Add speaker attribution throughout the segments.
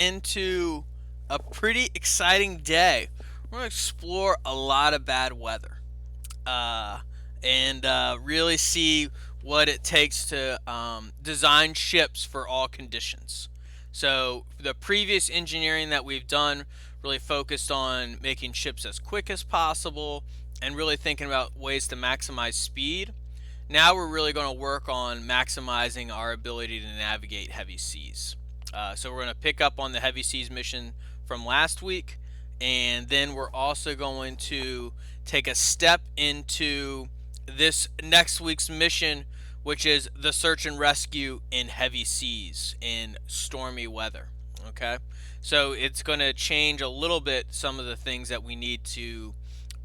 Speaker 1: into a pretty exciting day. We're going to explore a lot of bad weather and really see what it takes to design ships for all conditions. So, the previous engineering that we've done really focused on making ships as quick as possible and really thinking about ways to maximize speed. Now we're really going to work on maximizing our ability to navigate heavy seas. So we're going to pick up on the heavy seas mission from last week, and then we're also going to take a step into this next week's mission, which is the search and rescue in heavy seas in stormy weather. Okay, so it's going to change a little bit some of the things that we need to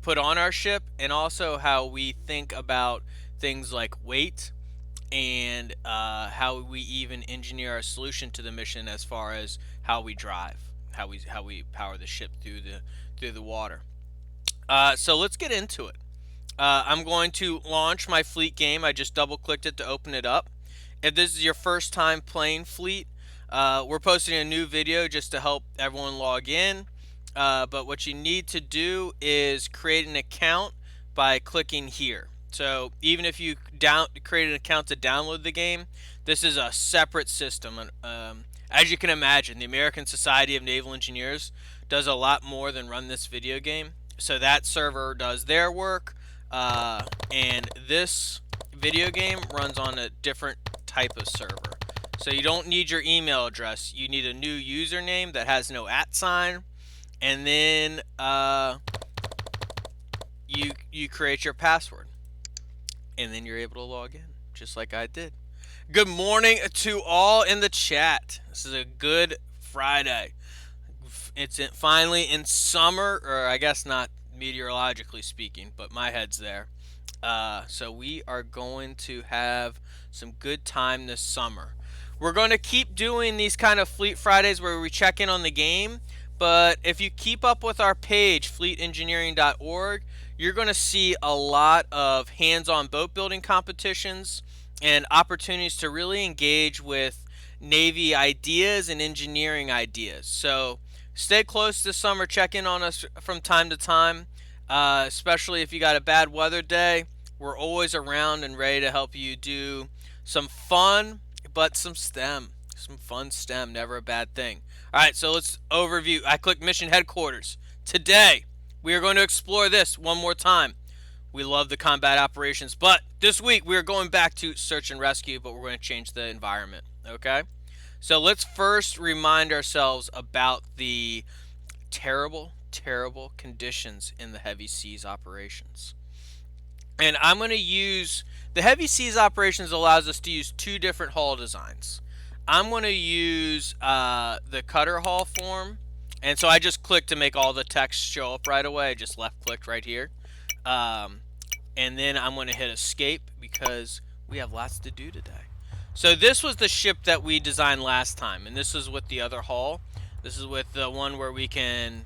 Speaker 1: put on our ship, and also how we think about things like weight and how we even engineer our solution to the mission as far as how we drive, how we power the ship through the water. So let's get into it. I'm going to launch my fleet game. I just double clicked it to open it up. If this is your first time playing fleet, we're posting a new video just to help everyone log in. But what you need to do is create an account by clicking here. So even if you create an account to download the game, this is a separate system. As you can imagine, the American Society of Naval Engineers does a lot more than run this video game. So that server does their work, and this video game runs on a different type of server. So you don't need your email address. You need a new username that has no @ sign, and then you create your password, and then you're able to log in, just like I did. Good morning to all in the chat. This is a good Friday. It's finally in summer, or I guess not meteorologically speaking, but my head's there. So we are going to have some good time this summer. We're going to keep doing these kind of Fleet Fridays where we check in on the game, but if you keep up with our page, fleetengineering.org, you're going to see a lot of hands-on boat building competitions and opportunities to really engage with Navy ideas and engineering ideas. So stay close this summer. Check in on us from time to time, especially if you got a bad weather day. We're always around and ready to help you do some fun, but some STEM. Some fun STEM, never a bad thing. All right, so let's overview. I clicked Mission Headquarters. Today, we are going to explore this one more time. We love the combat operations, but this week we are going back to search and rescue, but we're going to change the environment, okay? So let's first remind ourselves about the terrible, terrible conditions in the heavy seas operations. And I'm going to use, the heavy seas operations allows us to use two different hull designs. I'm going to use the cutter hull form, and so I just clicked to make all the text show up right away. I just left clicked right here. And then I'm going to hit escape because we have lots to do today. So this was the ship that we designed last time, and this is with the other hull. This is with the one where we can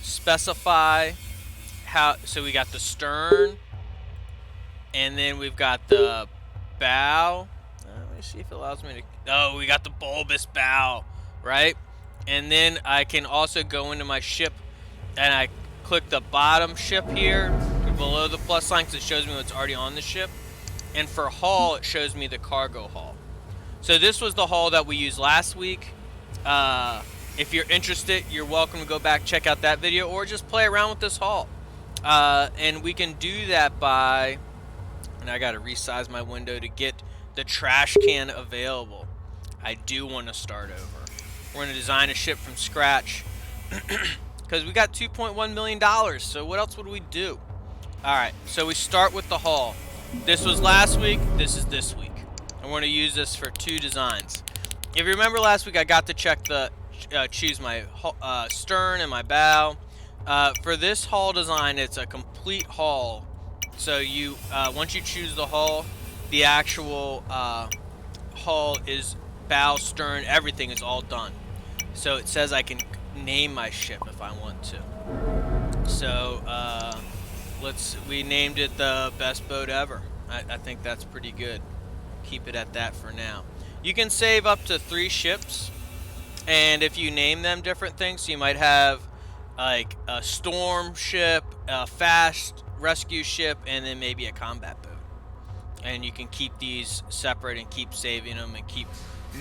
Speaker 1: specify how. So we got the stern, and then we've got the bow. Let me see if it allows me to. Oh, we got the bulbous bow, right? And then I can also go into my ship, and I click the bottom ship here below the plus sign because it shows me what's already on the ship. And for hull, it shows me the cargo hull. So this was the hull that we used last week. If you're interested, you're welcome to go back, check out that video, or just play around with this hull. And we can do that by, and I got to resize my window to get the trash can available. I do want to start over. We're going to design a ship from scratch because we got $2.1 million. So what else would we do? All right, so we start with the hull. This was last week, this is this week. And we're going to use this for two designs. If you remember last week, I got to choose my stern and my bow. For this hull design, it's a complete hull. So you once you choose the hull, the actual hull is bow, stern, everything is all done. So it says I can name my ship if I want to. So we named it the best boat ever. I think that's pretty good. Keep it at that for now. You can save up to 3 ships. And if you name them different things, so you might have like a storm ship, a fast rescue ship, and then maybe a combat boat. And you can keep these separate and keep saving them and keep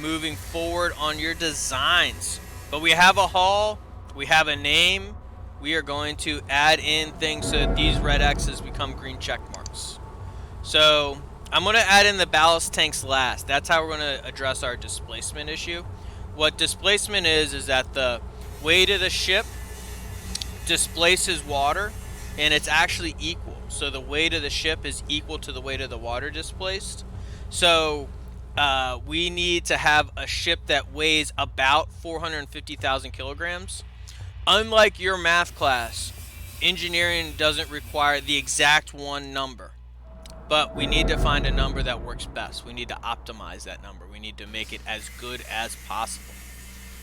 Speaker 1: moving forward on your designs. But we have a hull, we have a name. We are going to add in things so that these red X's become green check marks. So I'm going to add in the ballast tanks last. That's how we're going to address our displacement issue. What displacement is that the weight of the ship displaces water, and it's actually equal. So the weight of the ship is equal to the weight of the water displaced. So we need to have a ship that weighs about 450,000 kilograms. Unlike your math class, engineering doesn't require the exact one number. But we need to find a number that works best. We need to optimize that number. We need to make it as good as possible.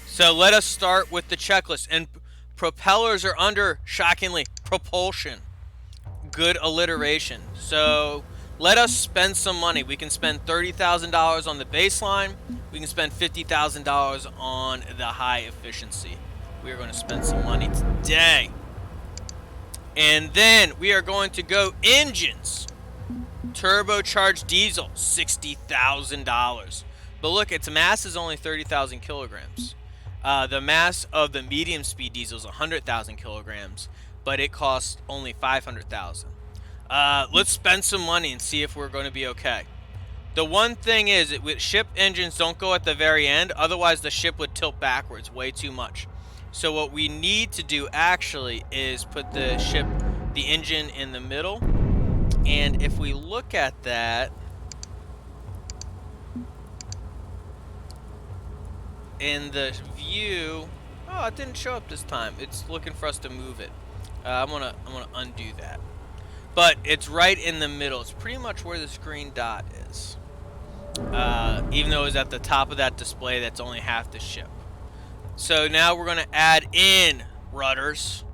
Speaker 1: So let us start with the checklist. And propellers are under, shockingly, propulsion. Good alliteration. So let us spend some money. We can spend $30,000 on the baseline. We can spend $50,000 on the high efficiency. We are going to spend some money today. And then we are going to go engines. Turbocharged diesel, $60,000. But look, its mass is only 30,000 kilograms. The mass of the medium speed diesel is 100,000 kilograms, but it costs only 500,000. Let's spend some money and see if we're going to be okay. The one thing is that with ship engines don't go at the very end, otherwise the ship would tilt backwards way too much. So what we need to do actually is put the engine in the middle. And if we look at that, in the view, oh, it didn't show up this time. It's looking for us to move it. I'm gonna undo that. But it's right in the middle. It's pretty much where this green dot is. Even though it's at the top of that display, that's only half the ship. So now we're gonna add in rudders.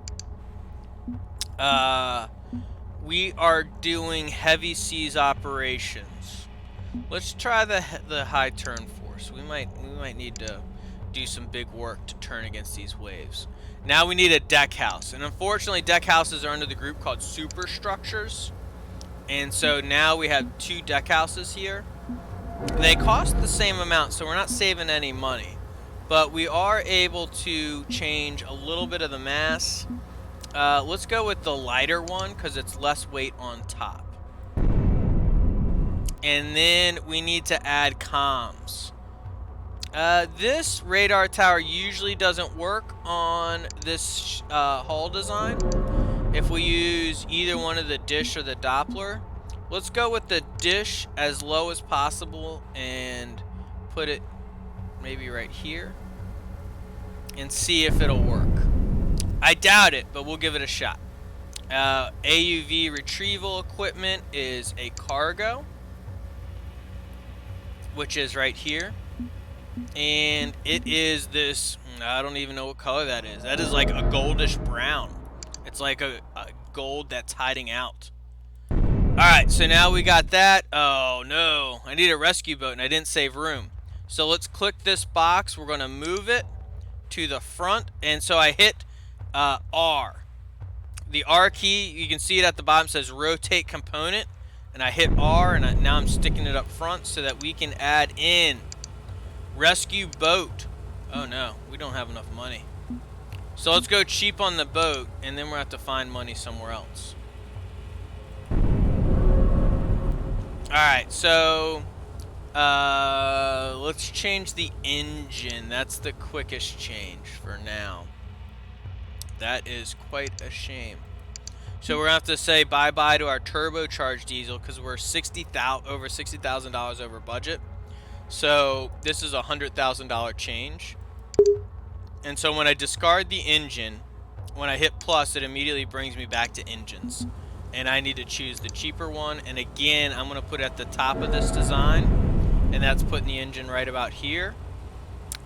Speaker 1: We are doing heavy seas operations. Let's try the high turn force. We might need to do some big work to turn against these waves. Now we need a deck house, and unfortunately deck houses are under the group called superstructures. And so now we have 2 deck houses here. They cost the same amount, so we're not saving any money. But we are able to change a little bit of the mass. Let's go with the lighter one because it's less weight on top. And then we need to add comms. This radar tower usually doesn't work on this hull design if we use either one of the dish or the Doppler. Let's go with the dish as low as possible and put it maybe right here and see if it'll work. I doubt it, but we'll give it a shot. AUV retrieval equipment is a cargo, which is right here. And it is this, I don't even know what color that is. That is like a goldish brown. It's like a gold that's hiding out. Alright, so now we got that. Oh no, I need a rescue boat and I didn't save room. So let's click this box. We're going to move it to the front. And so I hit R. The R key, you can see it at the bottom, says rotate component. And I hit R and now I'm sticking it up front so that we can add in rescue boat. Oh no, we don't have enough money. So let's go cheap on the boat and then we'll have to find money somewhere else. Alright, so let's change the engine. That's the quickest change for now. That is quite a shame. So we're going to have to say bye-bye to our turbocharged diesel because we're over $60,000 over budget. So this is a $100,000 change. And so when I discard the engine, when I hit plus, it immediately brings me back to engines. And I need to choose the cheaper one. And again, I'm going to put it at the top of this design. And that's putting the engine right about here.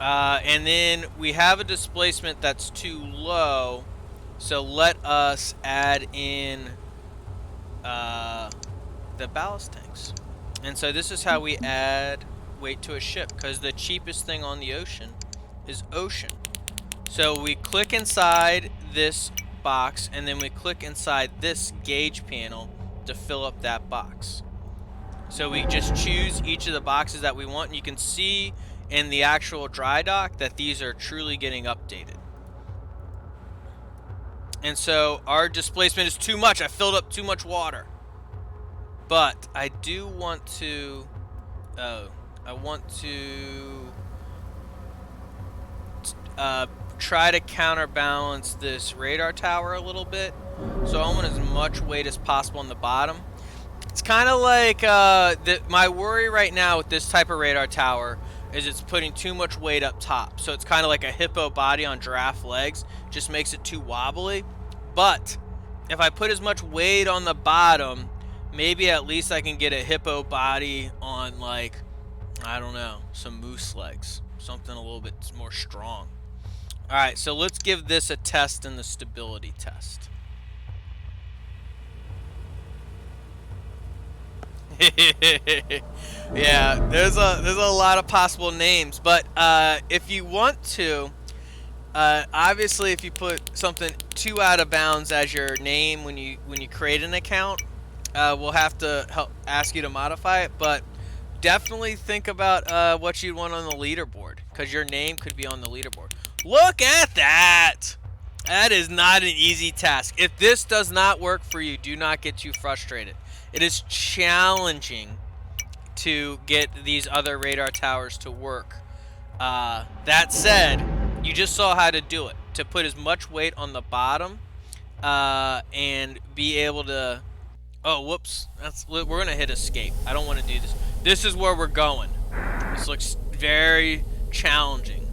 Speaker 1: And then we have a displacement that's too low. So let us add in the ballast tanks. And so this is how we add weight to a ship, because the cheapest thing on the ocean is ocean. So we click inside this box, and then we click inside this gauge panel to fill up that box. So we just choose each of the boxes that we want, and you can see in the actual dry dock that these are truly getting updated. And so our displacement is too much. I filled up too much water. But I do want to... I want to... try to counterbalance this radar tower a little bit. So I want as much weight as possible on the bottom. It's kind of like... my worry right now with this type of radar tower is it's putting too much weight up top. So it's kind of like a hippo body on giraffe legs. Just makes it too wobbly. But if I put as much weight on the bottom, maybe at least I can get a hippo body on, like, I don't know, some moose legs. Something a little bit more strong. Alright, so let's give this a test in the stability test. Yeah, there's a lot of possible names, but if you want to, obviously if you put something too out of bounds as your name when you create an account, we'll have to ask you to modify it, but definitely think about what you'd want on the leaderboard, because your name could be on the leaderboard. Look at that! That is not an easy task. If this does not work for you, do not get too frustrated. It is challenging to get these other radar towers to work. That said, you just saw how to do it. To put as much weight on the bottom and be able to... Oh, whoops. We're going to hit escape. I don't want to do this. This is where we're going. This looks very challenging.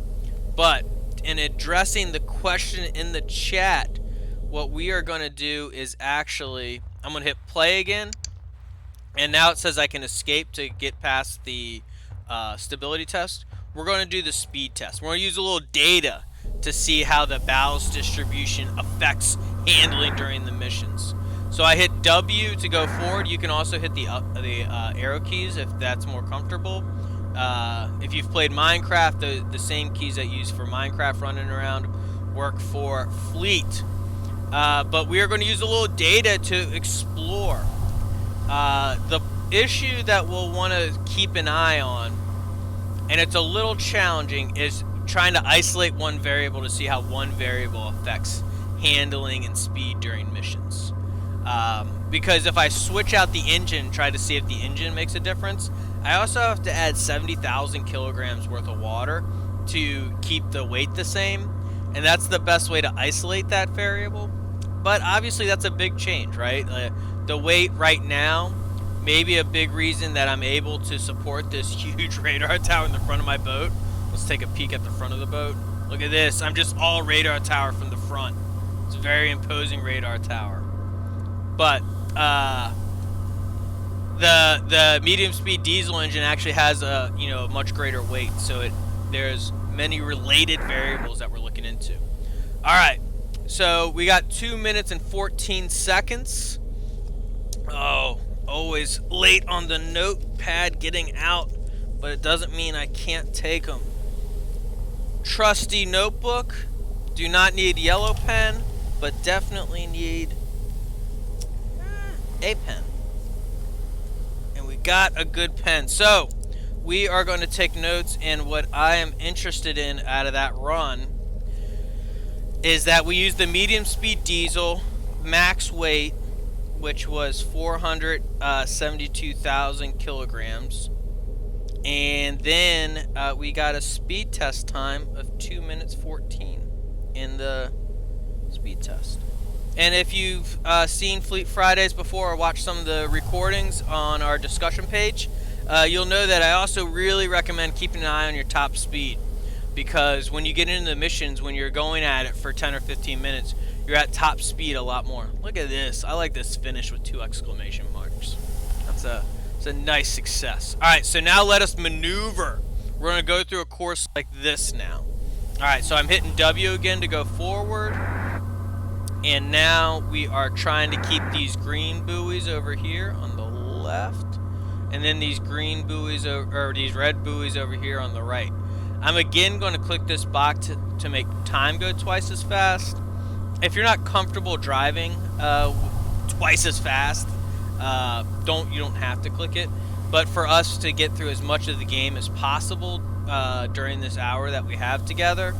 Speaker 1: But in addressing the question in the chat, what we are going to do is actually... I'm going to hit play again. And now it says I can escape to get past the stability test. We're going to do the speed test. We're going to use a little data to see how the ballast distribution affects handling during the missions. So I hit W to go forward. You can also hit the arrow keys if that's more comfortable. If you've played Minecraft, the same keys that you use for Minecraft running around work for Fleet. But we are going to use a little data to explore. The issue that we'll want to keep an eye on, and it's a little challenging, is trying to isolate one variable to see how one variable affects handling and speed during missions. Because if I switch out the engine and try to see if the engine makes a difference, I also have to add 70,000 kilograms worth of water to keep the weight the same, and that's the best way to isolate that variable. But obviously that's a big change, right? The weight right now may be a big reason that I'm able to support this huge radar tower in the front of my boat. Let's take a peek at the front of the boat. Look at this. I'm just all radar tower from the front. It's a very imposing radar tower. But the medium speed diesel engine actually has a much greater weight, so there's many related variables that we're looking into. All right, so we got 2 minutes and 14 seconds. Oh, always late on the notepad getting out, but it doesn't mean I can't take them. Trusty notebook. Do not need yellow pen, but definitely need a pen. And we got a good pen. So we are going to take notes, and what I am interested in out of that run is that we used the medium speed diesel, max weight, which was 472,000 kilograms. And then we got a speed test time of 2 minutes 14 in the speed test. And if you've seen Fleet Fridays before or watched some of the recordings on our discussion page, you'll know that I also really recommend keeping an eye on your top speed. Because when you get into the missions, when you're going at it for 10 or 15 minutes, you're at top speed a lot more. Look at this. I like this finish with 2 exclamation marks. It's a nice success. Alright, so now let us maneuver. We're going to go through a course like this now. Alright, so I'm hitting W again to go forward. And now we are trying to keep these green buoys over here on the left. And then these green buoys, or these red buoys over here on the right. I'm again going to click this box to make time go twice as fast. If you're not comfortable driving twice as fast, you don't have to click it. But for us to get through as much of the game as possible during this hour that we have together,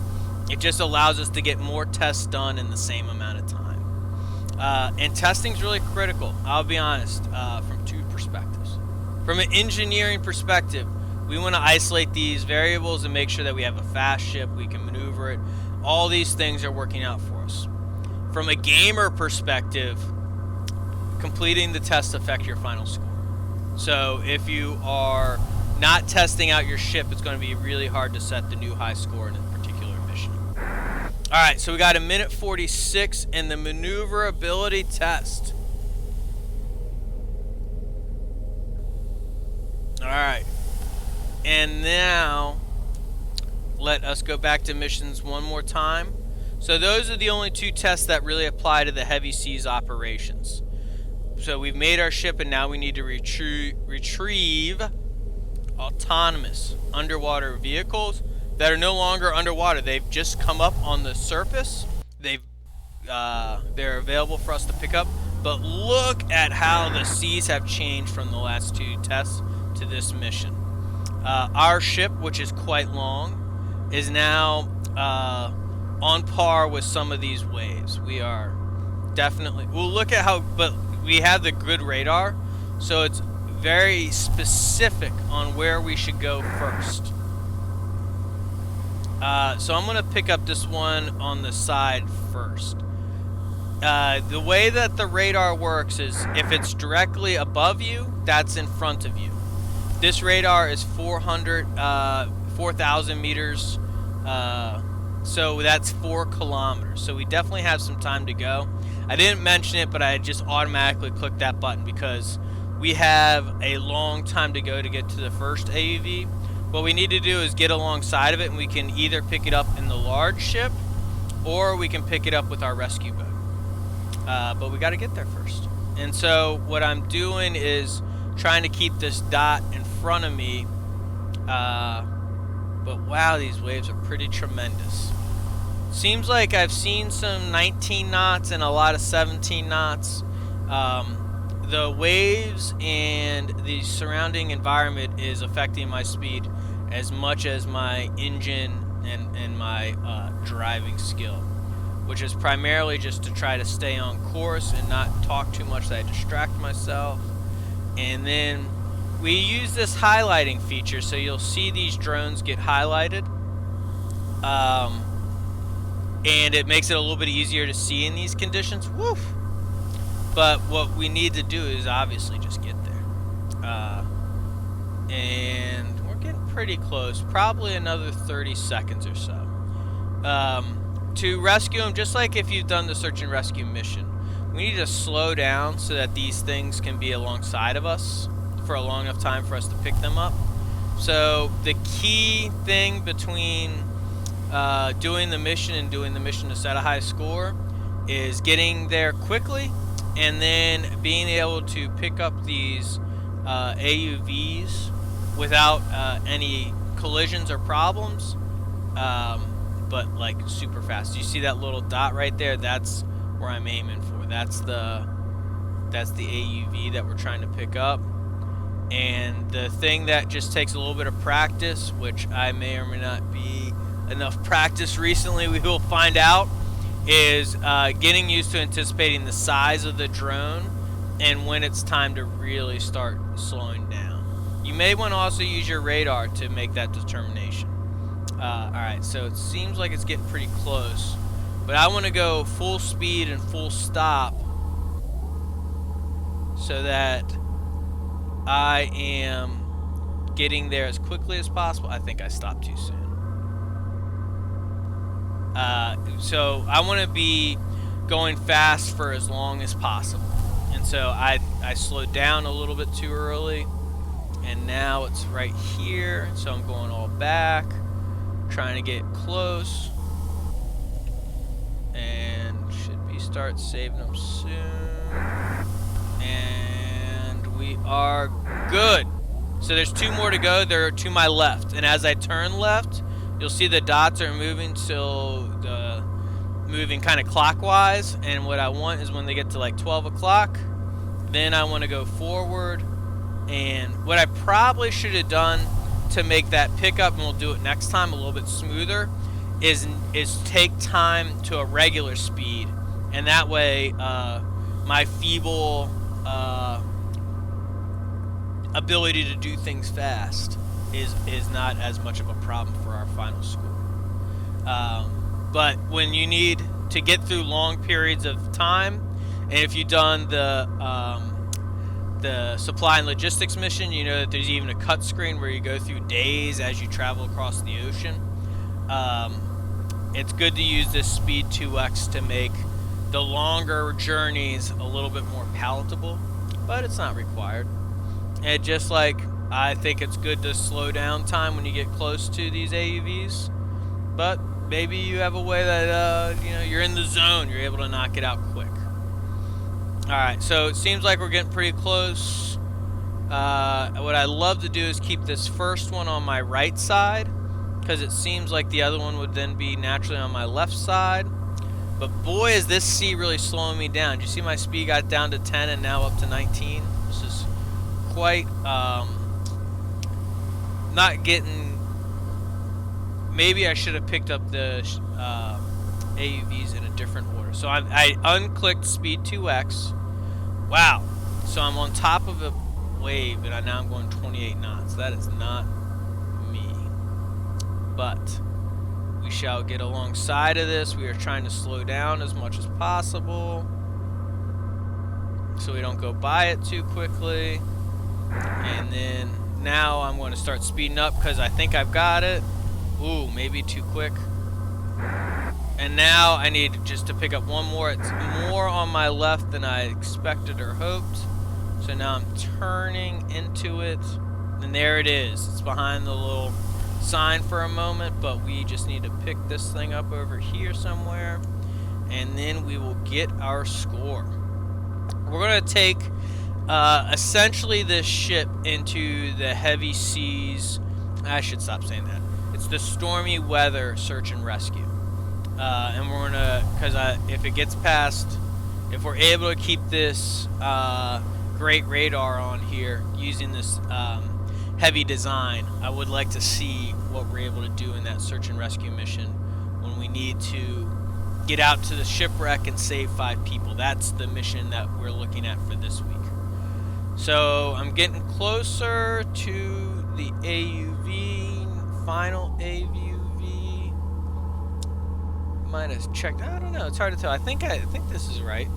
Speaker 1: it just allows us to get more tests done in the same amount of time. And testing is really critical, I'll be honest, from two perspectives. From an engineering perspective, we want to isolate these variables and make sure that we have a fast ship, we can maneuver it. All these things are working out for us. From a gamer perspective, completing the test affects your final score. So if you are not testing out your ship, it's going to be really hard to set the new high score in a particular mission. Alright, so we got a minute 46 in the maneuverability test. Alright. And now, let us go back to missions one more time. So those are the only two tests that really apply to the heavy seas operations. So we've made our ship, and now we need to retrieve autonomous underwater vehicles that are no longer underwater. They've just come up on the surface. They're available for us to pick up. But look at how the seas have changed from the last two tests to this mission. Our ship, which is quite long, is now on par with some of these waves. We are definitely... Well, look at how... But we have the good radar, so it's very specific on where we should go first. So I'm going to pick up this one on the side first. The way that the radar works is if it's directly above you, that's in front of you. This radar is 4,000 meters, so that's 4 kilometers. So we definitely have some time to go. I didn't mention it, but I just automatically clicked that button because we have a long time to go to get to the first AUV. What we need to do is get alongside of it, and we can either pick it up in the large ship or we can pick it up with our rescue boat. But we got to get there first. And so what I'm doing is trying to keep this dot in front of me. But wow, these waves are pretty tremendous. Seems like I've seen some 19 knots and a lot of 17 knots. The waves and the surrounding environment is affecting my speed as much as my engine and my driving skill, which is primarily just to try to stay on course and not talk too much that I distract myself. And then we use this highlighting feature, so you'll see these drones get highlighted. And it makes it a little bit easier to see in these conditions. Woof! But what we need to do is obviously just get there. And we're getting pretty close. Probably another 30 seconds or so. To rescue them, just like if you've done the search and rescue mission, we need to slow down so that these things can be alongside of us for a long enough time for us to pick them up. So the key thing between doing the mission and doing the mission to set a high score is getting there quickly and then being able to pick up these AUVs without any collisions or problems, but like super fast. You see that little dot right there? That's where I'm aiming for. That's the AUV that we're trying to pick up. And the thing that just takes a little bit of practice, which I may or may not be enough practice recently, we will find out, is getting used to anticipating the size of the drone and when it's time to really start slowing down. You may want to also use your radar to make that determination. Alright, so it seems like it's getting pretty close, but I want to go full speed and full stop so that I am getting there as quickly as possible. I think I stopped too soon. So I want to be going fast for as long as possible. And so I slowed down a little bit too early. And now it's right here. So I'm going all back, trying to get close. And should be start saving them soon. And we are good. So there's 2 more to go. They're to my left. And as I turn left, you'll see the dots are moving moving kind of clockwise, and what I want is when they get to like 12 o'clock, then I want to go forward. And what I probably should have done to make that pickup, and we'll do it next time a little bit smoother, is take time to a regular speed, and that way my feeble ability to do things fast is not as much of a problem for our final score. But when you need to get through long periods of time, and if you've done the supply and logistics mission, you know that there's even a cut screen where you go through days as you travel across the ocean. It's good to use this speed 2x to make the longer journeys a little bit more palatable, but it's not required. And just like I think it's good to slow down time when you get close to these AUVs, but maybe you have a way that you're in the zone, you're able to knock it out quick. Alright, so it seems like we're getting pretty close. What I love to do is keep this first one on my right side, because it seems like the other one would then be naturally on my left side. But boy, is this sea really slowing me down. Did you see my speed got down to 10 and now up to 19? This is quite not getting... Maybe I should have picked up the AUVs in a different order. So I unclicked speed 2x. Wow. So I'm on top of a wave, and now I'm going 28 knots. That is not me. But we shall get alongside of this. We are trying to slow down as much as possible so we don't go by it too quickly. And then now I'm going to start speeding up because I think I've got it. Ooh, maybe too quick. And now I need just to pick up one more. It's more on my left than I expected or hoped. So now I'm turning into it. And there it is. It's behind the little sign for a moment, but we just need to pick this thing up over here somewhere. And then we will get our score. We're going to take essentially this ship into the heavy seas. I should stop saying that. It's the stormy weather search and rescue. And we're gonna, because if it gets past, if we're able to keep this great radar on here using this heavy design, I would like to see what we're able to do in that search and rescue mission when we need to get out to the shipwreck and save 5 people. That's the mission that we're looking at for this week. So I'm getting closer to the AUV, final AUV. Might have checked. I don't know. It's hard to tell. I think this is right.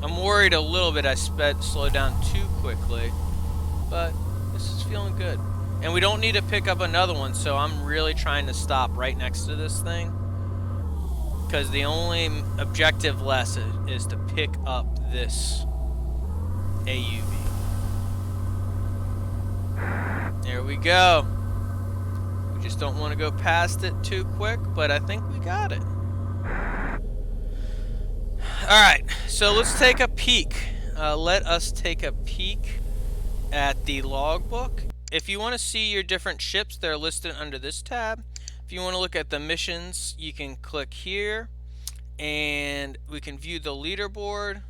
Speaker 1: I'm worried a little bit. I slowed down too quickly, but this is feeling good. And we don't need to pick up another one, so I'm really trying to stop right next to this thing, because the only objective less is to pick up this AUV. There we go. We just don't want to go past it too quick, but I think we got it. Alright, so let's take a peek. Let us take a peek at the logbook. If you want to see your different ships, they're listed under this tab. If you want to look at the missions, you can click here, and we can view the leaderboard.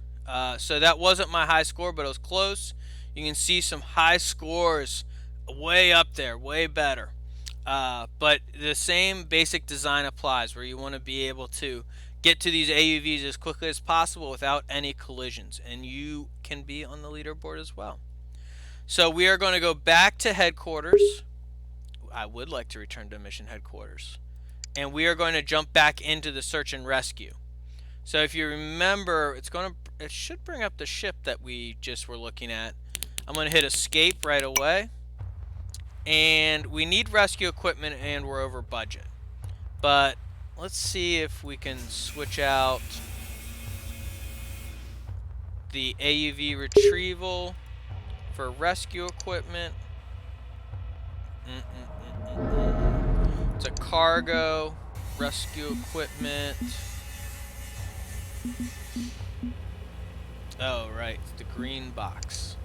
Speaker 1: So that wasn't my high score, but it was close. You can see some high scores way up there, way better. But the same basic design applies, where you want to be able to get to these AUVs as quickly as possible without any collisions, and you can be on the leaderboard as well. So we are going to go back to headquarters. I would like to return to mission headquarters, and we are going to jump back into the search and rescue. So if you remember, it should bring up the ship that we just were looking at. I'm going to hit escape right away. And we need rescue equipment, and we're over budget. But let's see if we can switch out the AUV retrieval for rescue equipment. It's a cargo rescue equipment. Oh, right. It's the green box.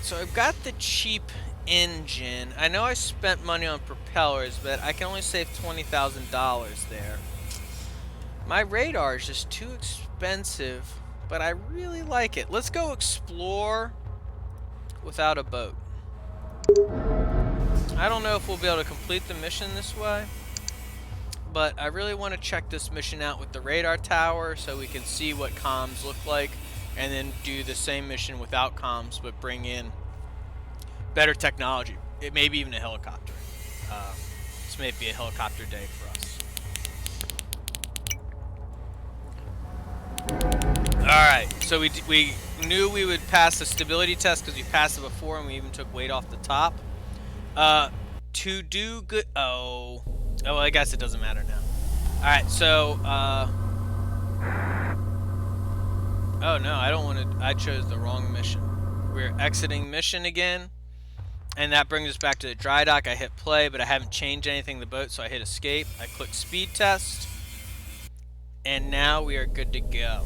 Speaker 1: So I've got the cheap engine. I know I spent money on propellers, but I can only save $20,000 there. My radar is just too expensive, but I really like it. Let's go explore without a boat. I don't know if we'll be able to complete the mission this way, but I really want to check this mission out with the radar tower so we can see what comms look like, and then do the same mission without comms but bring in better technology. It may be even a helicopter. This may be a helicopter day for us. Alright, so we knew we would pass the stability test because we passed it before and we even took weight off the top. To do good... Oh, well, I guess it doesn't matter now. Alright, so, oh no, I don't want to... I chose the wrong mission. We're exiting mission again. And that brings us back to the dry dock. I hit play, but I haven't changed anything in the boat, so I hit escape. I click speed test. And now we are good to go.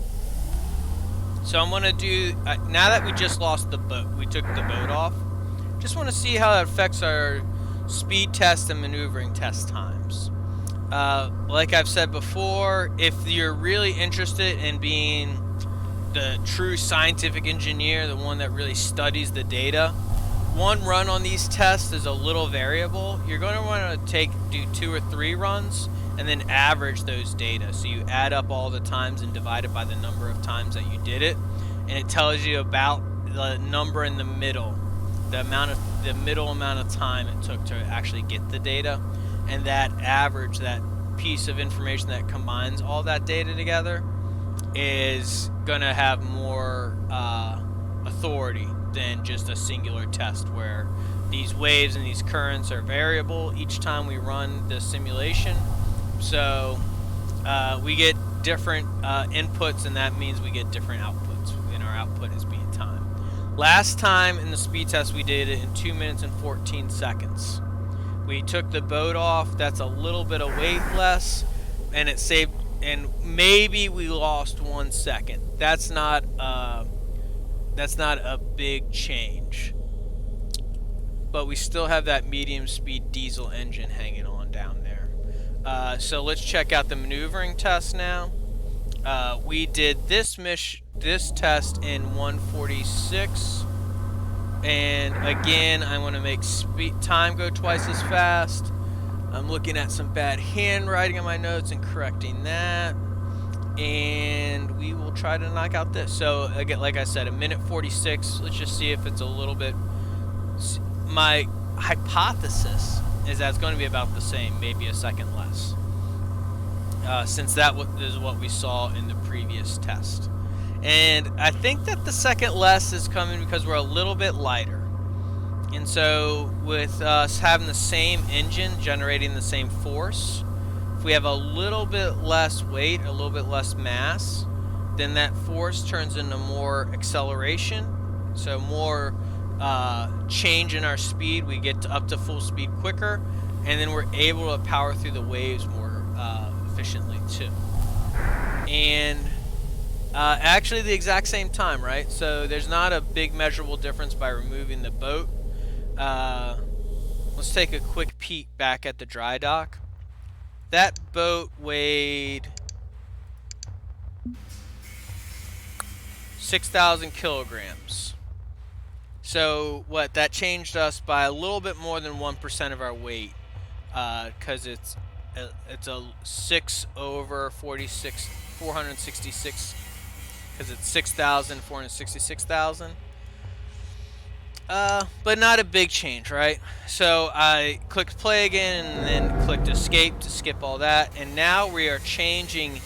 Speaker 1: So I'm going to do... now that we just lost the boat, we took the boat off. Just want to see how that affects our speed test and maneuvering test times. Like I've said before, if you're really interested in being the true scientific engineer, the one that really studies the data, one run on these tests is a little variable. You're going to want to do 2 or 3 runs and then average those data. So you add up all the times and divide it by the number of times that you did it, and it tells you about the number in the middle, the middle amount of time it took to actually get the data, and that average, that piece of information that combines all that data together, is gonna have more authority than just a singular test where these waves and these currents are variable each time we run the simulation. So we get different inputs, and that means we get different outputs, and our output is being time. Last time in the speed test we did it in 2 minutes and 14 seconds. We took the boat off. That's a little bit of weight less, and it saved, and maybe we lost 1 second. That's not a big change, but we still have that medium speed diesel engine hanging on down there. So let's check out the maneuvering test now. We did this test in 146, and again I want to make time go twice as fast. I'm looking at some bad handwriting on my notes and correcting that, and we will try to knock out this. So again, like I said, 1:46. Let's just see if it's a little bit... My hypothesis is that it's going to be about the same, maybe a second less, since that is what we saw in the previous test. And I think that the second less is coming because we're a little bit lighter. And so with us having the same engine generating the same force, if we have a little bit less weight, a little bit less mass, then that force turns into more acceleration. So more change in our speed. We get up to full speed quicker, and then we're able to power through the waves more efficiently too. And actually the exact same time, right? So there's not a big measurable difference by removing the boat. Let's take a quick peek back at the dry dock. That boat weighed 6,000 kilograms. So what, that changed us by a little bit more than 1% of our weight, because it's a 6 over 466, because it's 6,000, 466,000. But not a big change, right? So I clicked play again and then clicked escape to skip all that, and now we are changing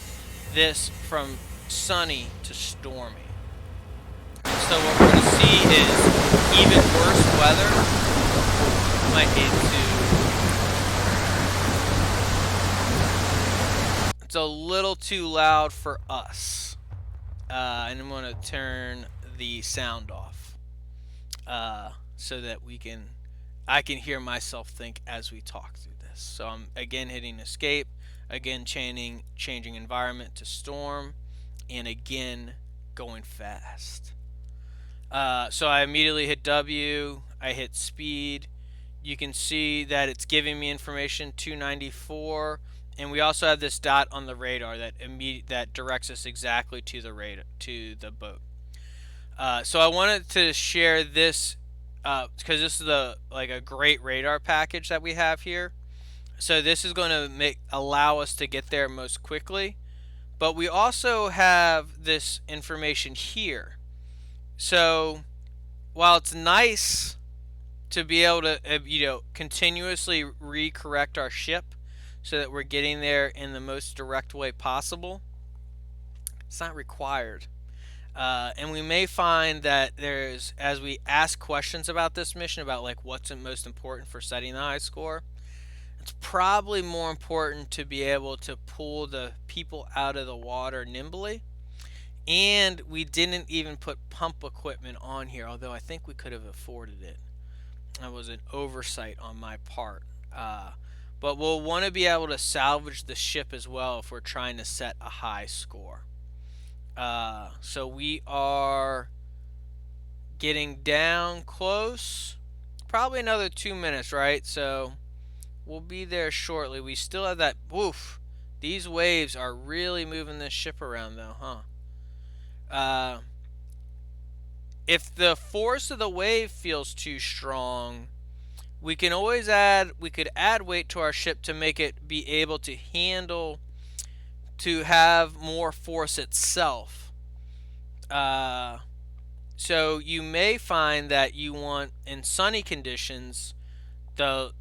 Speaker 1: this from sunny to stormy. So what we're going to see is even worse weather. Might need to... It's a little too loud for us. And I'm going to turn the sound off. So that I can hear myself think as we talk through this. So I'm again hitting escape, again changing environment to storm, and again going fast. So I immediately hit W. I hit speed. You can see that it's giving me information 294, and we also have this dot on the radar that directs us exactly to the radar to the boat. So I wanted to share this because this is a great radar package that we have here. So this is going to allow us to get there most quickly. But we also have this information here. So while it's nice to be able to continuously recorrect our ship so that we're getting there in the most direct way possible, it's not required. And we may find that as we ask questions about this mission, about like what's most important for setting the high score, it's probably more important to be able to pull the people out of the water nimbly. And we didn't even put pump equipment on here, although I think we could have afforded it. That was an oversight on my part. But we'll want to be able to salvage the ship as well if we're trying to set a high score. So we are getting down close. Probably another 2 minutes, right? So we'll be there shortly. We still have that. Woof. These waves are really moving this ship around, though, huh? If the force of the wave feels too strong, we could add weight to our ship to make it be able to have more force itself. So you may find that you want, in sunny conditions, the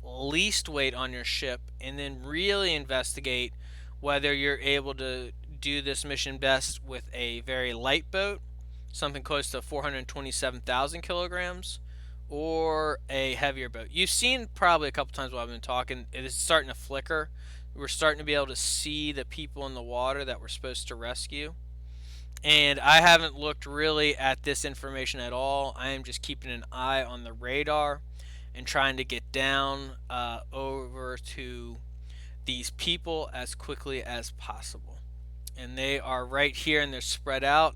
Speaker 1: least weight on your ship, and then really investigate whether you're able to do this mission best with a very light boat, something close to 427,000 kilograms, or a heavier boat. You've seen probably a couple times while I've been talking, it is starting to flicker. We're starting to be able to see the people in the water that we're supposed to rescue. And I haven't looked really at this information at all. I am just keeping an eye on the radar and trying to get down over to these people as quickly as possible. And they are right here and they're spread out.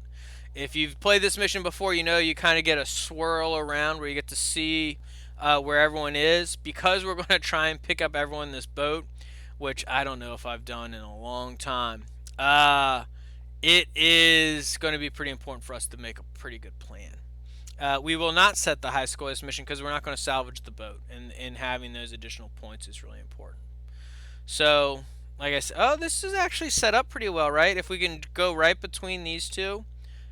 Speaker 1: If you've played this mission before, you know you kind of get a swirl around where you get to see where everyone is. Because we're going to try and pick up everyone in this boat, which I don't know if I've done in a long time. It is going to be pretty important for us to make a pretty good plan. We will not set the high score of this mission because we're not going to salvage the boat, and having those additional points is really important. So, like I said, this is actually set up pretty well, right? If we can go right between these two,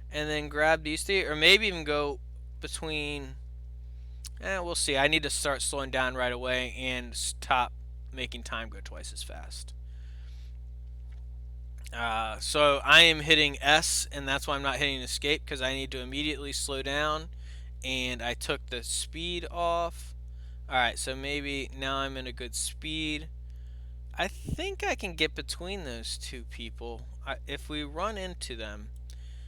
Speaker 1: and then grab these three, or maybe even go between. We'll see. I need to start slowing down right away and stop making time go twice as fast. So I am hitting S, and that's why I'm not hitting escape, because I need to immediately slow down, and I took the speed off. Alright, so maybe now I'm in a good speed. I think I can get between those two people. If we run into them,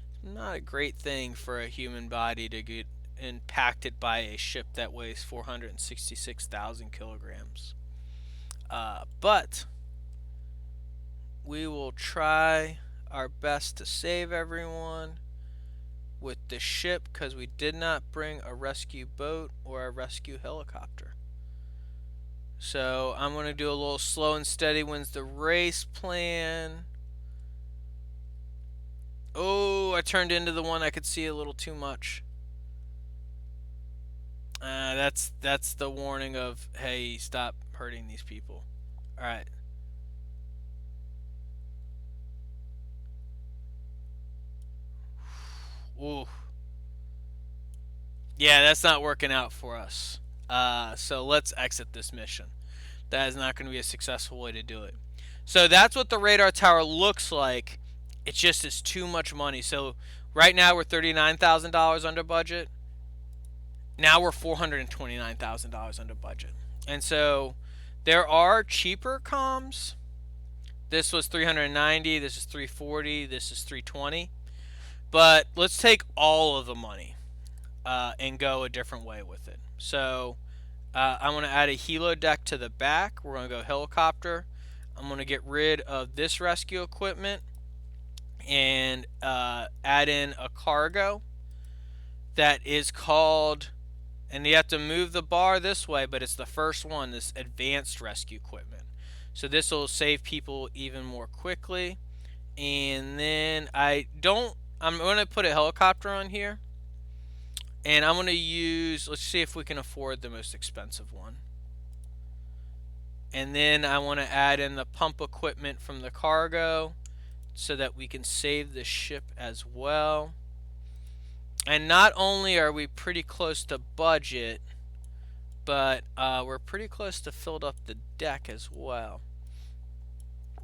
Speaker 1: it's not a great thing for a human body to get impacted by a ship that weighs 466,000 kilograms. But we will try our best to save everyone with the ship, because we did not bring a rescue boat or a rescue helicopter. So I'm going to do a little slow and steady wins the race plan. Oh, I turned into the one I could see a little too much. That's the warning of, hey, stop hurting these people. Alright. Ooh. Yeah, that's not working out for us. So let's exit this mission. That is not going to be a successful way to do it. So that's what the radar tower looks like. It just is too much money. So right now we're $39,000 under budget. Now we're $429,000 under budget. And so there are cheaper comms. This was 390, this is 340, this is 320. But let's take all of the money and go a different way with it. So I'm going to add a helo deck to the back. We're going to go helicopter. I'm going to get rid of this rescue equipment and add in a cargo. that is called, and you have to move the bar this way, but it's the first one, this advanced rescue equipment. So this will save people even more quickly. And then I'm going to put a helicopter on here. And I'm going to use, let's see if we can afford the most expensive one. And then I want to add in the pump equipment from the cargo so that we can save the ship as well. And not only are we pretty close to budget, but we're pretty close to filled up the deck as well.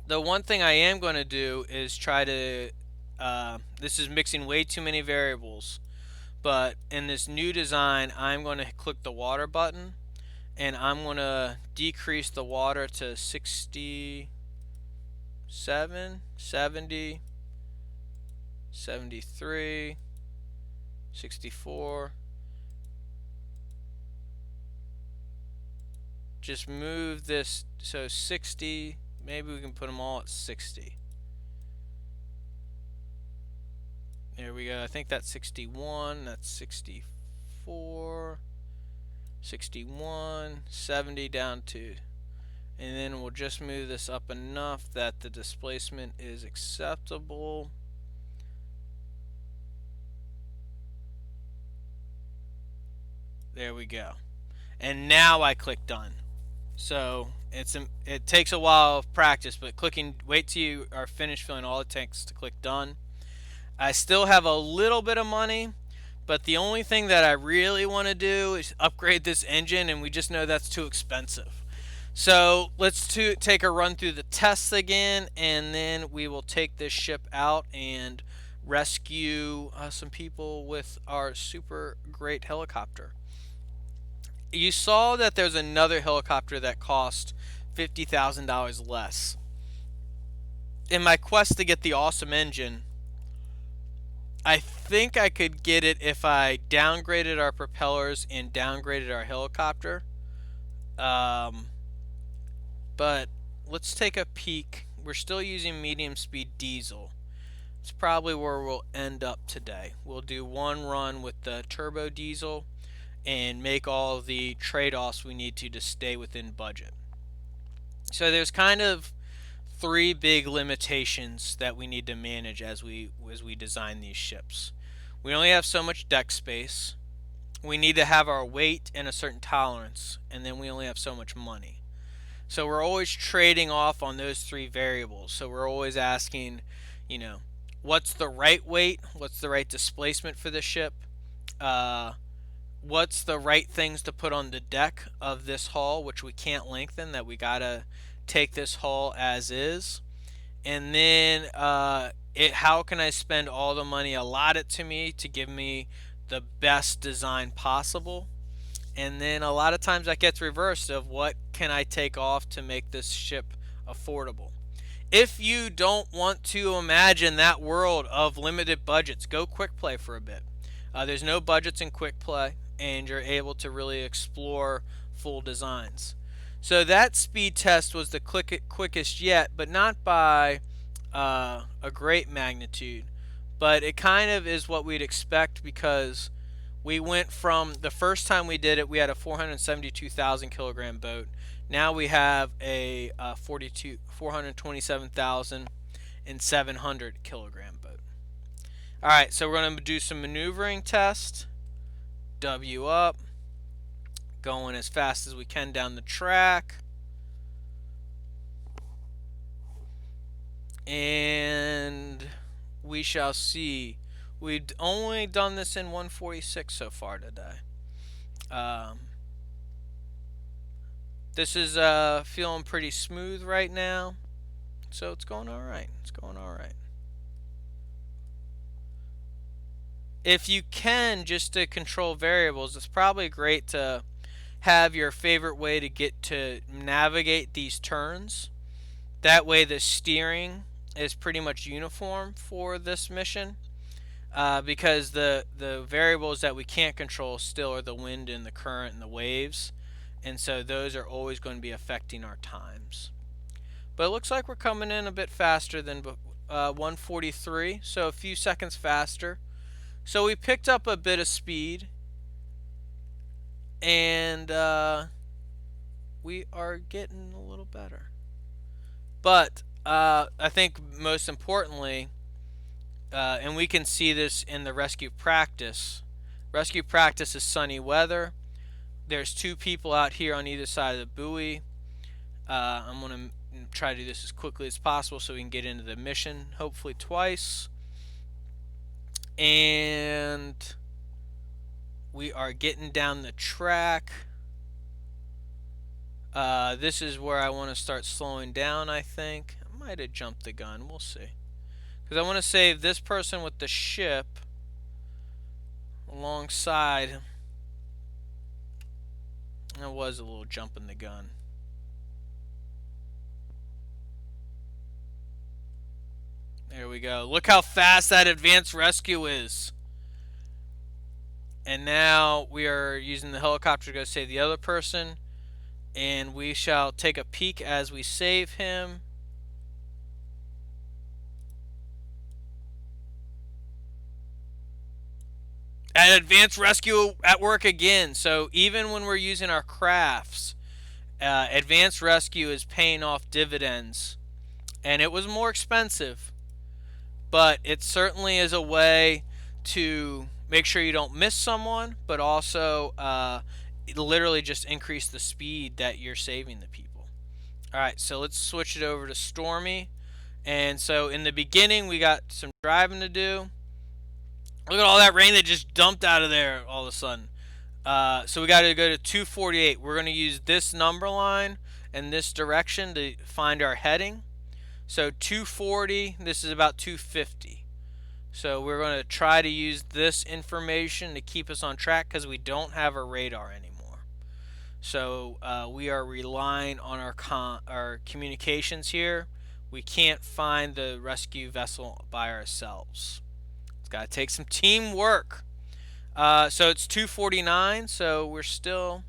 Speaker 1: The one thing I am going to do is try to, this is mixing way too many variables, but in this new design, I'm going to click the water button, and I'm going to decrease the water to 67, 70, 73, 64. Just move this, so 60, maybe we can put them all at 60. There we go. I think that's 61, that's 64, 61, 70 down to, and then we'll just move this up enough that the displacement is acceptable. There we go. And now I click done. So it takes a while of practice, but wait till you are finished filling all the tanks to click done. I still have a little bit of money, but the only thing that I really want to do is upgrade this engine, and we just know that's too expensive. So let's take a run through the tests again, and then we will take this ship out and rescue some people with our super great helicopter. You saw that there's another helicopter that cost $50,000 less. In my quest to get the awesome engine, I think I could get it if I downgraded our propellers and downgraded our helicopter. But let's take a peek. We're still using medium speed diesel. It's probably where we'll end up today. We'll do one run with the turbo diesel and make all the trade-offs we need to stay within budget. So there's kind of three big limitations that we need to manage as we design these ships. We only have so much deck space. We need to have our weight and a certain tolerance, and then we only have so much money. So we're always trading off on those three variables. So we're always asking, what's the right weight? What's the right displacement for the ship? What's the right things to put on the deck of this hull, which we can't lengthen, that we gotta take this hull as is. And then how can I spend all the money allotted to me to give me the best design possible? And then a lot of times that gets reversed of what can I take off to make this ship affordable. If you don't want to imagine that world of limited budgets, go quick play for a bit. There's no budgets in quick play, and you're able to really explore full designs. So that speed test was the quickest yet, but not by a great magnitude. But it kind of is what we'd expect, because we went from the first time we did it, we had a 472,000 kilogram boat. Now we have a 427,700 kilogram boat. Alright, so we're going to do some maneuvering test. W up. Going as fast as we can down the track. And we shall see. We've only done this in 146 so far today. This is feeling pretty smooth right now. So it's going alright. It's going alright. If you can, just to control variables, it's probably great to have your favorite way to get to navigate these turns. That way the steering is pretty much uniform for this mission, because the variables that we can't control still are the wind and the current and the waves, and so those are always going to be affecting our times. But it looks like we're coming in a bit faster than 143, so a few seconds faster. So we picked up a bit of speed, and we are getting a little better. But I think most importantly, and we can see this in the rescue practice. Rescue practice is sunny weather. There's two people out here on either side of the buoy. I'm going to try to do this as quickly as possible so we can get into the mission, hopefully twice. And we are getting down the track. This is where I want to start slowing down, I think. I might have jumped the gun. We'll see. Because I want to save this person with the ship alongside. That was a little jump in the gun. There we go. Look how fast that advanced rescue is. And now we are using the helicopter to go save the other person. And we shall take a peek as we save him. An advanced rescue at work again. So even when we're using our crafts, advanced rescue is paying off dividends. And it was more expensive, but it certainly is a way to make sure you don't miss someone, but also literally just increase the speed that you're saving the people. Alright, so let's switch it over to Stormy. And so in the beginning, we got some driving to do. Look at all that rain that just dumped out of there all of a sudden. So we got to go to 248. We're going to use this number line and this direction to find our heading. So 240, this is about 250. So we're going to try to use this information to keep us on track because we don't have a radar anymore. So we are relying on our communications here. We can't find the rescue vessel by ourselves. It's got to take some teamwork. So it's 249, so we're still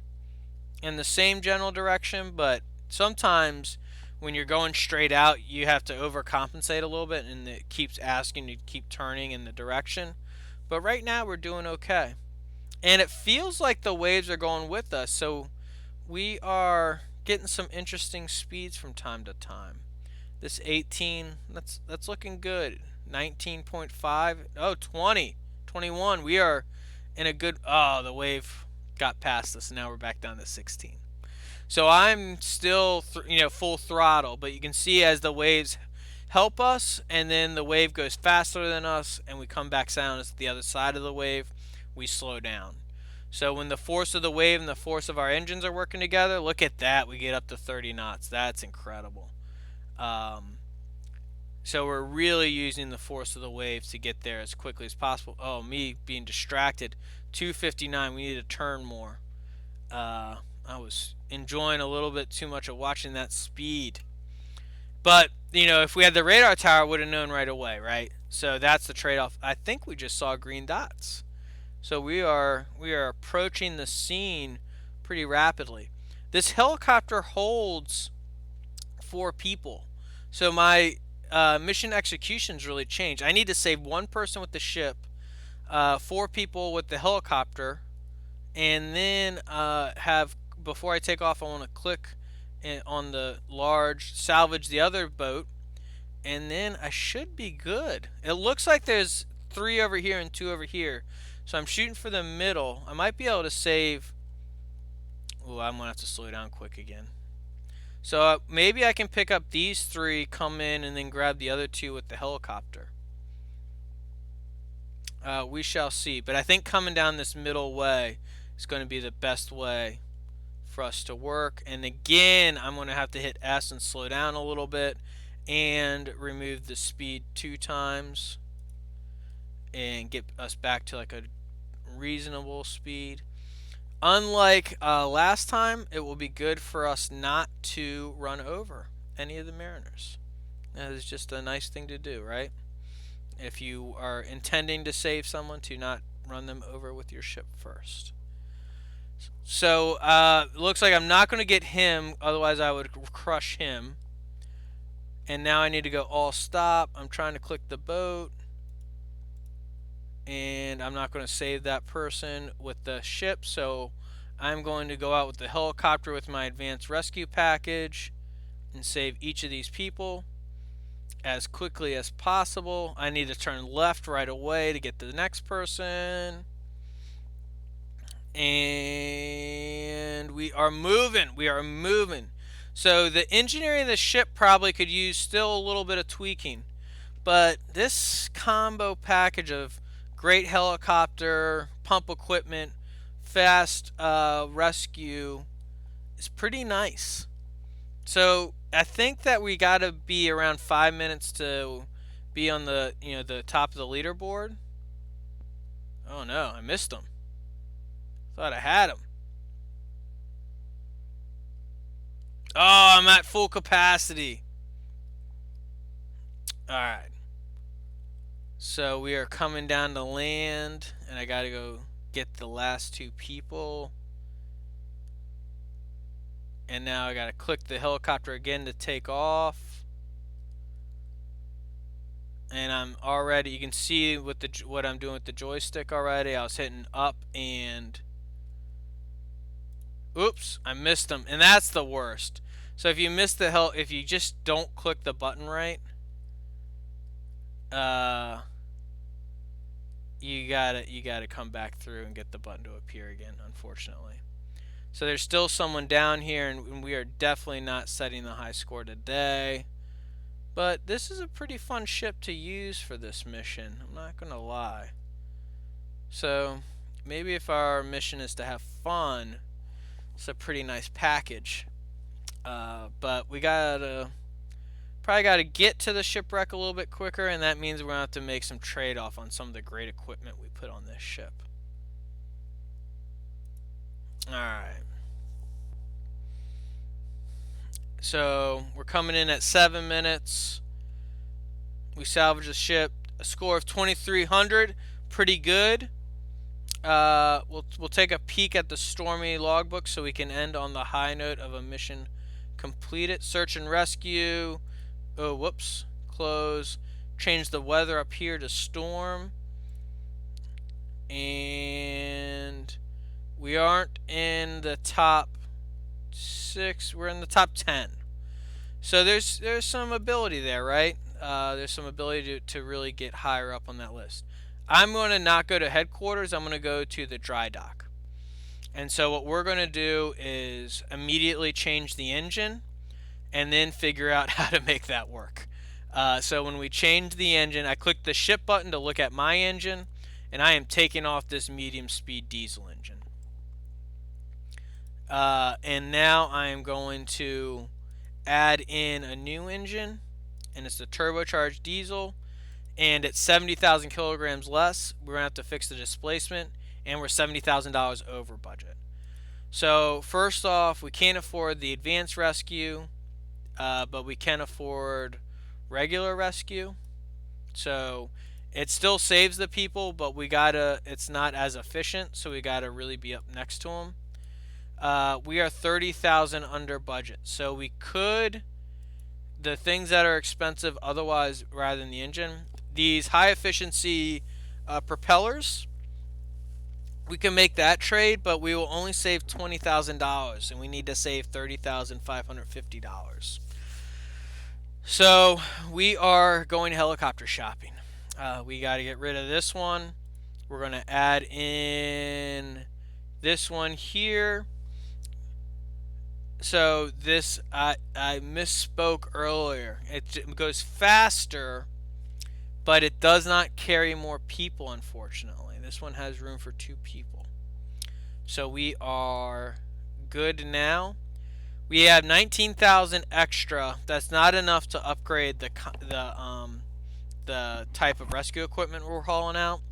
Speaker 1: in the same general direction, but sometimes when you're going straight out, you have to overcompensate a little bit, and it keeps asking you to keep turning in the direction. But right now, we're doing okay. And it feels like the waves are going with us, so we are getting some interesting speeds from time to time. This 18, that's looking good. 19.5, oh, 20, 21. We are in a good, oh, the wave got past us, and now we're back down to 16. So I'm still, full throttle, but you can see as the waves help us, and then the wave goes faster than us, and we come back down as the other side of the wave, we slow down. So when the force of the wave and the force of our engines are working together, look at that, we get up to 30 knots. That's incredible. So we're really using the force of the waves to get there as quickly as possible. Oh, me being distracted. 259, we need to turn more. I was enjoying a little bit too much of watching that speed. But, if we had the radar tower, would have known right away, right? So that's the trade-off. I think we just saw green dots. So we are approaching the scene pretty rapidly. This helicopter holds 4 people. So my mission execution's really changed. I need to save 1 person with the ship, 4 people with the helicopter, and then before I take off, I want to click on the large, salvage the other boat, and then I should be good. It looks like there's 3 over here and 2 over here, so I'm shooting for the middle. I might be able to save. Oh, I'm gonna have to slow down quick again. So maybe I can pick up these 3, come in, and then grab the other 2 with the helicopter. We shall see, but I think coming down this middle way is going to be the best way for us to work. And again, I'm going to have to hit S and slow down a little bit and remove the speed 2 times and get us back to like a reasonable speed. Unlike last time, it will be good for us not to run over any of the mariners. That is just a nice thing to do, right? If you are intending to save someone, to not run them over with your ship first. So looks like I'm not going to get him, otherwise I would crush him. And now I need to go all stop. I'm trying to click the boat. and I'm not going to save that person with the ship, so I'm going to go out with the helicopter with my advanced rescue package and save each of these people as quickly as possible. I need to turn left right away to get to the next person. And we are moving. We are moving. So the engineering of the ship probably could use still a little bit of tweaking. But this combo package of great helicopter, pump equipment, fast rescue is pretty nice. So I think that we got to be around 5 minutes to be on the top of the leaderboard. Oh no, I missed them. Thought I had them. Oh, I'm at full capacity. All right. So we are coming down to land, and I gotta go get the last two people. And now I gotta click the helicopter again to take off. And I'm already, you can see with what I'm doing with the joystick already. I was hitting up and oops, I missed them, and that's the worst. So if you miss if you just don't click the button right, you gotta come back through and get the button to appear again, unfortunately. So there's still someone down here, and we are definitely not setting the high score today. But this is a pretty fun ship to use for this mission, I'm not gonna lie. So maybe if our mission is to have fun, it's a pretty nice package. But we probably gotta get to the shipwreck a little bit quicker, and that means we're gonna have to make some trade-off on some of the great equipment we put on this ship. Alright. So we're coming in at 7 minutes. We salvaged the ship. A score of 2,300. Pretty good. We'll take a peek at the Stormy logbook so we can end on the high note of a mission completed. Search and rescue. Oh, whoops. Close. Change the weather up here to storm. And we aren't in the top 6. We're in the top 10. So there's some ability there, right? There's some ability to really get higher up on that list. I'm going to not go to headquarters. I'm going to go to the dry dock. And so what we're going to do is immediately change the engine and then figure out how to make that work. So when we change the engine, I click the ship button to look at my engine, and I am taking off this medium speed diesel engine. And now I am going to add in a new engine, and it's the turbocharged diesel, and it's 70,000 kilograms less. We're going to have to fix the displacement, and we're $70,000 over budget. So first off, we can't afford the advanced rescue, but we can afford regular rescue. So it still saves the people, but it's not as efficient, so we gotta really be up next to them. We are 30,000 under budget, so we could, the things that are expensive otherwise rather than the engine, these high efficiency propellers, we can make that trade, but we will only save $20,000, and we need to save $30,550. So we are going helicopter shopping. We got to get rid of this one. We're going to add in this one here. So this, I misspoke earlier. It goes faster, but it does not carry more people, unfortunately. This one has room for 2 people. So we are good now. We have 19,000 extra. That's not enough to upgrade the type of rescue equipment we're hauling out,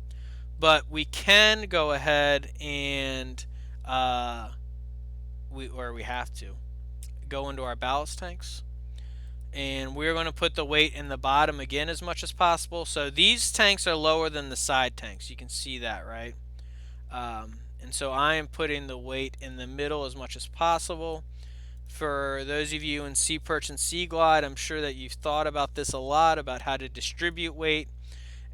Speaker 1: but we can go ahead and we have to go into our ballast tanks, and we're going to put the weight in the bottom again as much as possible. So these tanks are lower than the side tanks. You can see that, right? And so I am putting the weight in the middle as much as possible. For those of you in Sea Perch and Sea Glide, I'm sure that you've thought about this a lot, about how to distribute weight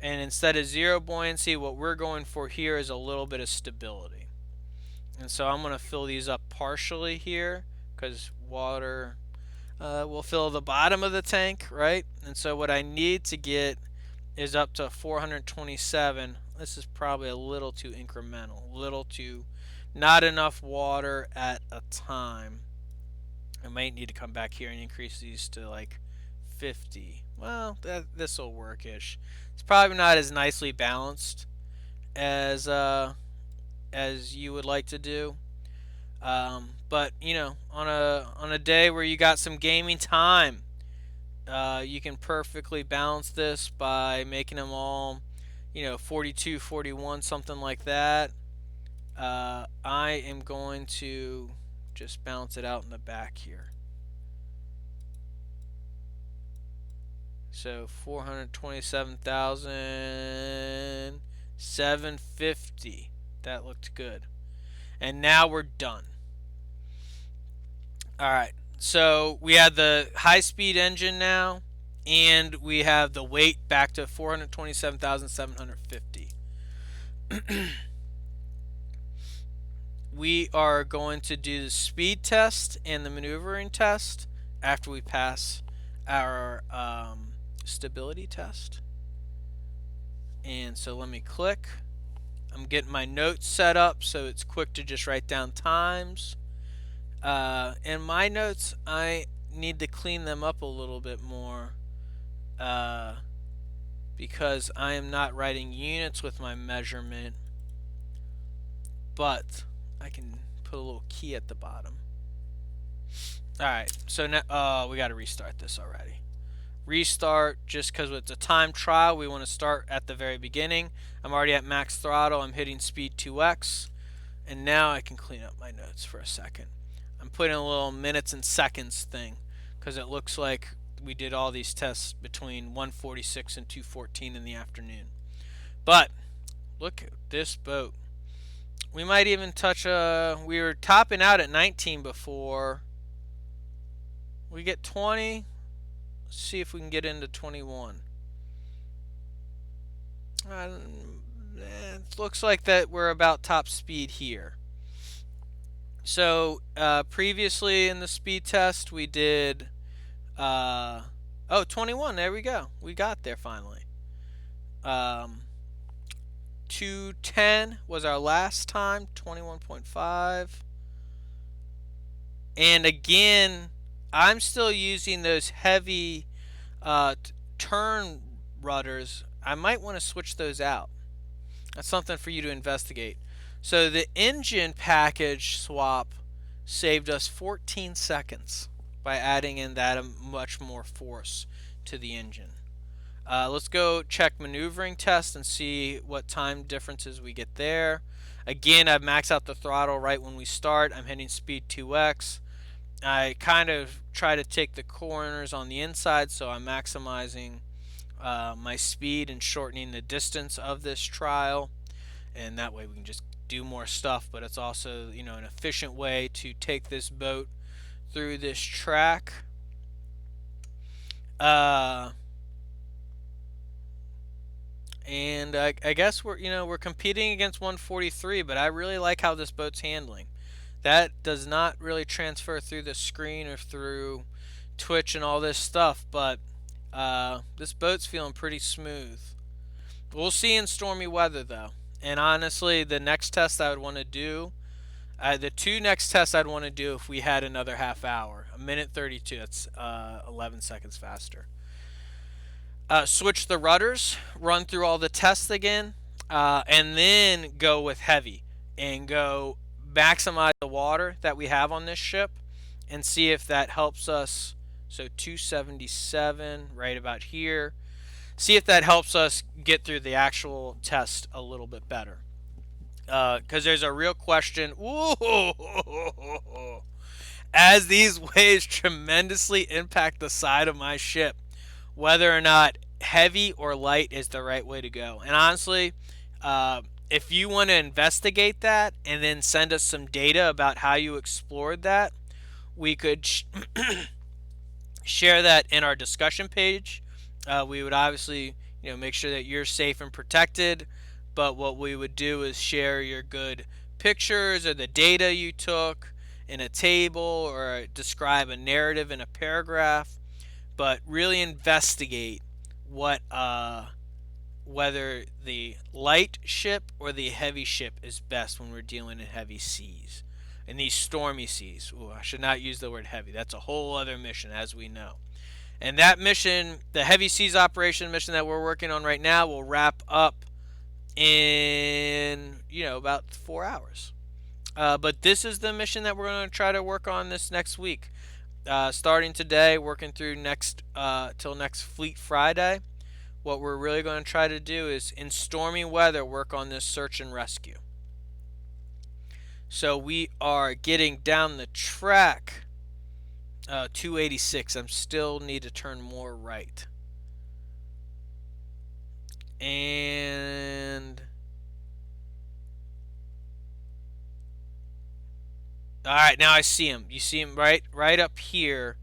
Speaker 1: And instead of zero buoyancy, what we're going for here is a little bit of stability. And so I'm going to fill these up partially here because water will fill the bottom of the tank, right? And so what I need to get is up to 427. This is probably a little too incremental, little too not enough water at a time. I might need to come back here and increase these to like 50. Well, this will work-ish. It's probably not as nicely balanced as you would like to do. But you know, on a day where you got some gaming time, you can perfectly balance this by making them all, 42, 41, something like that. I am going to just balance it out in the back here. So 427,750. That looked good. And now we're done. Alright, so we have the high-speed engine now, and we have the weight back to 427,750. We are going to do the speed test and the maneuvering test after we pass our stability test. And so let me click. I'm getting my notes set up so it's quick to just write down times. And my notes, I need to clean them up a little bit more because I am not writing units with my measurement, but I can put a little key at the bottom. Alright, so now we got to restart this already. Restart, just because it's a time trial, we want to start at the very beginning. I'm already at max throttle. I'm hitting speed 2x, and now I can clean up my notes for a second. I'm putting a little minutes and seconds thing because it looks like we did all these tests between 1:46 and 2:14 in the afternoon. But look at this boat. We might even touch we were topping out at 19 before. We get 20. Let's see if we can get into 21. It looks like that we're about top speed here. So previously in the speed test we did 21. There we go. We got there finally. 210 was our last time. 21.5. And again, I'm still using those heavy turn rudders. I might want to switch those out. That's something for you to investigate. So the engine package swap saved us 14 seconds by adding in that much more force to the engine. Let's go check maneuvering test and see what time differences we get there. Again, I've maxed out the throttle right when we start. I'm hitting speed 2x. I kind of try to take the corners on the inside, so I'm maximizing my speed and shortening the distance of this trial, and that way we can just do more stuff. But it's also, an efficient way to take this boat through this track. And I guess we're competing against 143, but I really like how this boat's handling. That does not really transfer through the screen or through Twitch and all this stuff, but this boat's feeling pretty smooth. We'll see in stormy weather though. And honestly, the next test I would want to do, the two next tests I'd want to do if we had another half hour. 1:32, that's 11 seconds faster. Switch the rudders, run through all the tests again, and then go with heavy and go maximize the water that we have on this ship and see if that helps us. So 277 right about here. See if that helps us get through the actual test a little bit better. Because there's a real question. As these waves tremendously impact the side of my ship, whether or not heavy or light is the right way to go. And honestly, if you want to investigate that and then send us some data about how you explored that, we could share that in our discussion page. We would obviously, make sure that you're safe and protected. But what we would do is share your good pictures or the data you took in a table, or describe a narrative in a paragraph. But really investigate what whether the light ship or the heavy ship is best when we're dealing in heavy seas. In these stormy seas. Ooh, I should not use the word heavy. That's a whole other mission, as we know. And that mission, the heavy seas operation mission that we're working on right now, will wrap up in about 4 hours. But this is the mission that we're going to try to work on this next week. Starting today, working through next till next Fleet Friday. What we're really going to try to do is, in stormy weather, work on this search and rescue. So we are getting down the track. 286. I still need to turn more right. And all right, now I see them. You see them right up here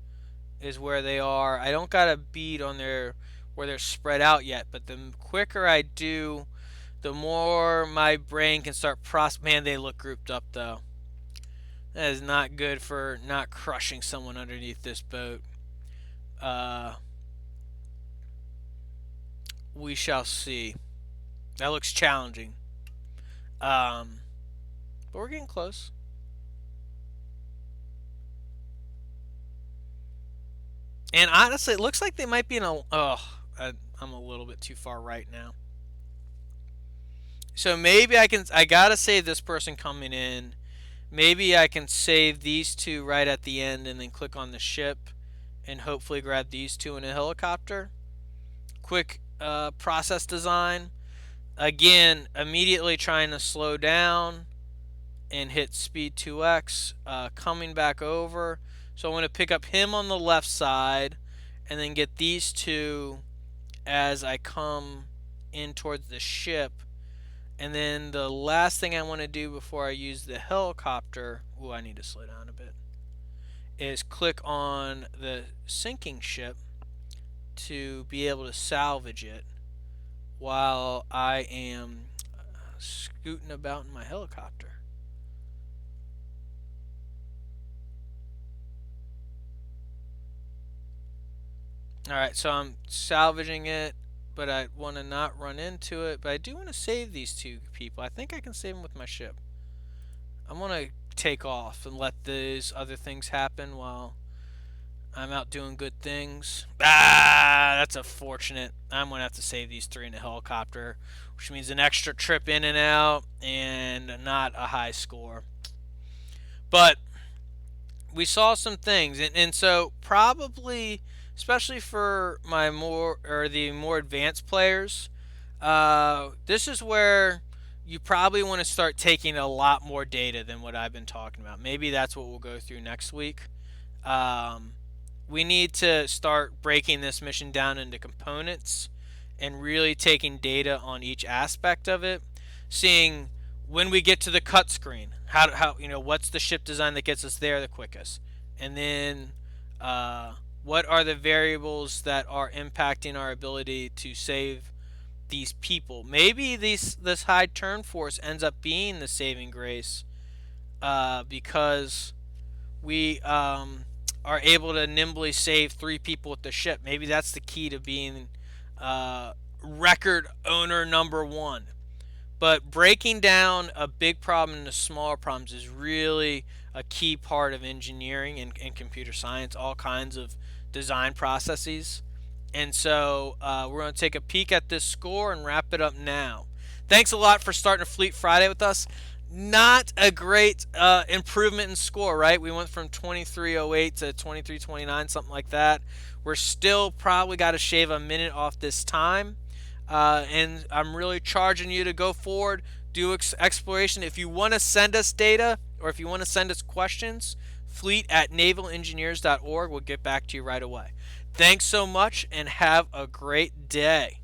Speaker 1: is where they are. I don't got a bead on where they're spread out yet, but the quicker I do, the more my brain can start Man, they look grouped up though. That is not good for not crushing someone underneath this boat. We shall see. That looks challenging. But we're getting close. And honestly, it looks like they might be in a... I'm a little bit too far right now. So maybe I gotta save this person coming in. Maybe I can save these two right at the end and then click on the ship and hopefully grab these two in a helicopter. Quick process design. Again, immediately trying to slow down and hit speed 2x. Coming back over. So I'm going to pick up him on the left side and then get these two as I come in towards the ship. And then the last thing I want to do before I use the helicopter, I need to slow down a bit, is click on the sinking ship to be able to salvage it while I am scooting about in my helicopter. Alright, so I'm salvaging it, but I want to not run into it. But I do want to save these two people. I think I can save them with my ship. I want to take off and let these other things happen while I'm out doing good things. That's unfortunate. I'm going to have to save these three in a helicopter, which means an extra trip in and out and not a high score. But we saw some things, and so probably, especially for the more advanced players, this is where you probably want to start taking a lot more data than what I've been talking about. Maybe that's what we'll go through next week. We need to start breaking this mission down into components and really taking data on each aspect of it, seeing when we get to the cut screen, how what's the ship design that gets us there the quickest, and then what are the variables that are impacting our ability to save these people. Maybe this high turn force ends up being the saving grace, because we are able to nimbly save 3 people with the ship. Maybe that's the key to being record owner number 1. But breaking down a big problem into smaller problems is really a key part of engineering and computer science, all kinds of design processes. And so we're going to take a peek at this score and wrap it up now. Thanks a lot for starting a Fleet Friday with us. Not a great improvement in score, right? We went from 23:08 to 23:29, something like that. We're still probably got to shave a minute off this time. And I'm really charging you to go forward, do exploration. If you want to send us data or if you want to send us questions, fleet@navalengineers.org. We'll get back to you right away. Thanks so much and have a great day.